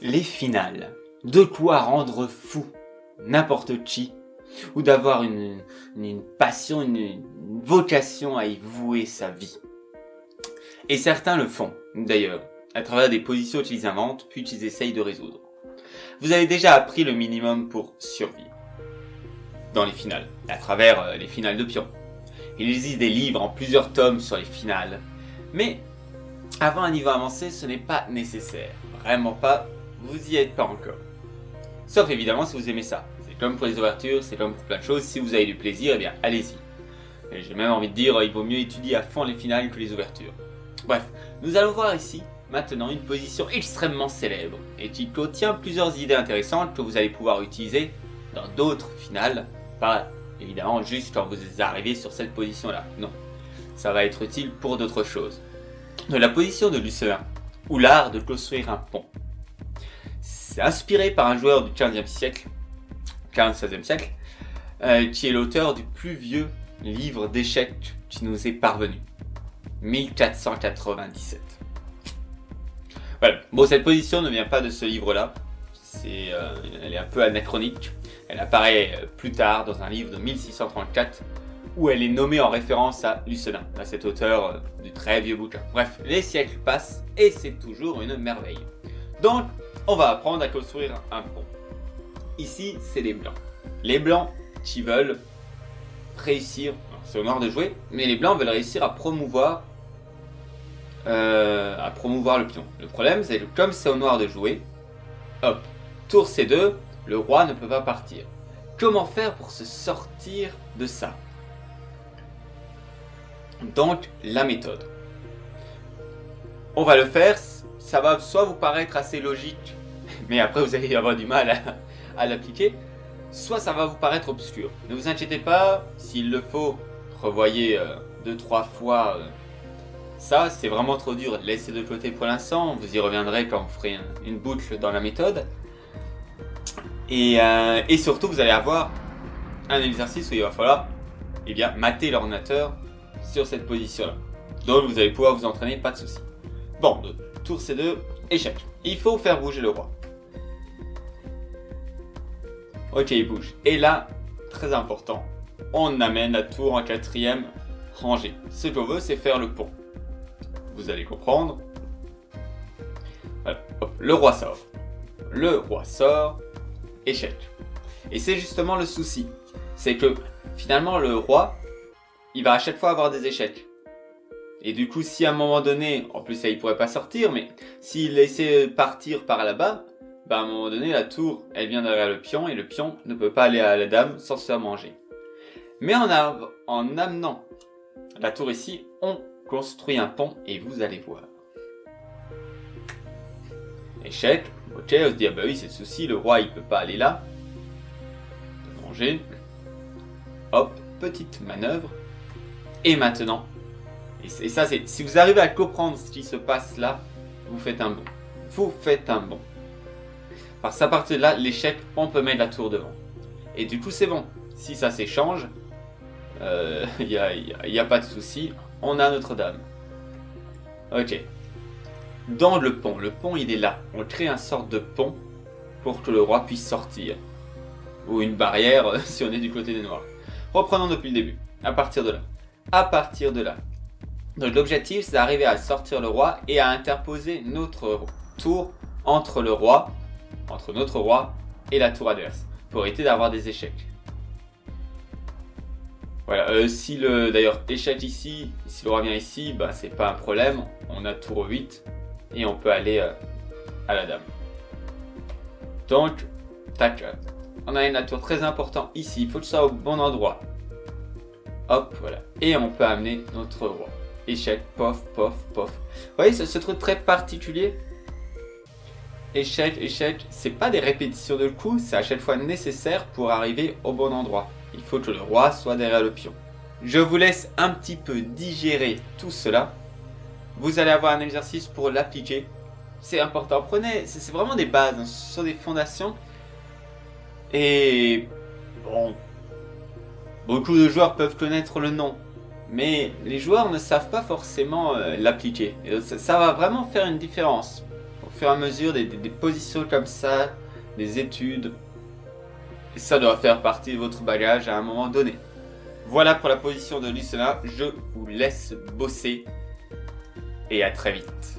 Les finales. De quoi rendre fou n'importe qui, ou d'avoir une passion, une vocation à y vouer sa vie. Et certains le font, d'ailleurs, à travers des positions qu'ils inventent, puis qu'ils essayent de résoudre. Vous avez déjà appris le minimum pour survivre. Dans les finales, à travers les finales de pion. Il existe des livres en plusieurs tomes sur les finales, mais avant un niveau avancé, ce n'est pas nécessaire. Vraiment pas, vous y êtes pas encore. Sauf évidemment si vous aimez ça. C'est comme pour les ouvertures, c'est comme pour plein de choses, si vous avez du plaisir, eh bien allez-y. Et j'ai même envie de dire, il vaut mieux étudier à fond les finales que les ouvertures. Bref, nous allons voir ici, maintenant, une position extrêmement célèbre, et qui contient plusieurs idées intéressantes que vous allez pouvoir utiliser dans d'autres finales, pas évidemment juste quand vous arrivez sur cette position-là, non. Ça va être utile pour d'autres choses. De la position de Lucien, ou l'art de construire un pont. C'est inspiré par un joueur du 15e siècle, 15-16e siècle, qui est l'auteur du plus vieux livre d'échecs qui nous est parvenu. 1497. Voilà. Bon, cette position ne vient pas de ce livre-là. Elle est un peu anachronique. Elle apparaît plus tard dans un livre de 1634 où elle est nommée en référence à Lucelin, à cet auteur du très vieux bouquin. Bref, les siècles passent et c'est toujours une merveille. Donc, on va apprendre à construire un pont. Ici, c'est les blancs. Les blancs qui veulent réussir, c'est au noir de jouer, mais les blancs veulent réussir à promouvoir le pion. Le problème, c'est que comme c'est au noir de jouer, hop, tour C2, le roi ne peut pas partir. Comment faire pour se sortir de ça? Donc, la méthode. On va le faire, ça va soit vous paraître assez logique, mais après vous allez avoir du mal à l'appliquer, soit ça va vous paraître obscur. Ne vous inquiétez pas, s'il le faut, revoyez 2-3 fois ça, c'est vraiment trop dur, laissez de côté pour l'instant, vous y reviendrez quand vous ferez une boucle dans la méthode. Et surtout, vous allez avoir un exercice où il va falloir mater l'ordinateur sur cette position-là. Donc vous allez pouvoir vous entraîner, pas de souci. Bon, tour C2, échec. Il faut faire bouger le roi. Ok, il bouge. Et là, très important, on amène la tour en 4e rangée. Ce qu'on veut, c'est faire le pont. Vous allez comprendre. Voilà. Hop, le roi sort. Le roi sort. Échec. Et c'est justement le souci. C'est que finalement, le roi, il va à chaque fois avoir des échecs. Et du coup, si à un moment donné, en plus ça il pourrait pas sortir, mais s'il laissait partir par là-bas, à un moment donné, la tour, elle vient derrière le pion, et le pion ne peut pas aller à la dame sans se faire manger. Mais en amenant la tour ici, on construit un pont, et vous allez voir. Échec, ok, on se dit, ah bah oui, c'est le souci, le roi il peut pas aller là. Manger. Hop, petite manœuvre. Et maintenant, et ça c'est, si vous arrivez à comprendre ce qui se passe là, vous faites un bond. Vous faites un bond. Parce qu'à partir de là, l'échec, on peut mettre la tour devant. Et du coup, c'est bon. Si ça s'échange, il y a pas de souci. On a Notre-Dame. Ok. Dans le pont il est là. On crée un sorte de pont pour que le roi puisse sortir. Ou une barrière si on est du côté des noirs. Reprenons depuis le début. À partir de là. Donc l'objectif, c'est d'arriver à sortir le roi et à interposer notre tour entre notre roi et la tour adverse, pour éviter d'avoir des échecs. Voilà, d'ailleurs échec ici, si le roi vient ici, c'est pas un problème, on a tour 8 et on peut aller à la dame. Donc, tac, on a une tour très important ici, il faut que ce soit au bon endroit. Hop, voilà, et on peut amener notre roi. Échec, pof, pof, pof. Vous voyez ce truc très particulier? Échec, c'est pas des répétitions de coups, c'est à chaque fois nécessaire pour arriver au bon endroit. Il faut que le roi soit derrière le pion. Je vous laisse un petit peu digérer tout cela. Vous allez avoir un exercice pour l'appliquer. C'est important, c'est vraiment des bases, ce sont des fondations. Et bon, beaucoup de joueurs peuvent connaître le nom, mais les joueurs ne savent pas forcément l'appliquer. Et ça va vraiment faire une différence. fur et à mesure des positions comme ça, des études. Et ça doit faire partie de votre bagage à un moment donné. Voilà pour la position de l'Usena. Je vous laisse bosser et à très vite.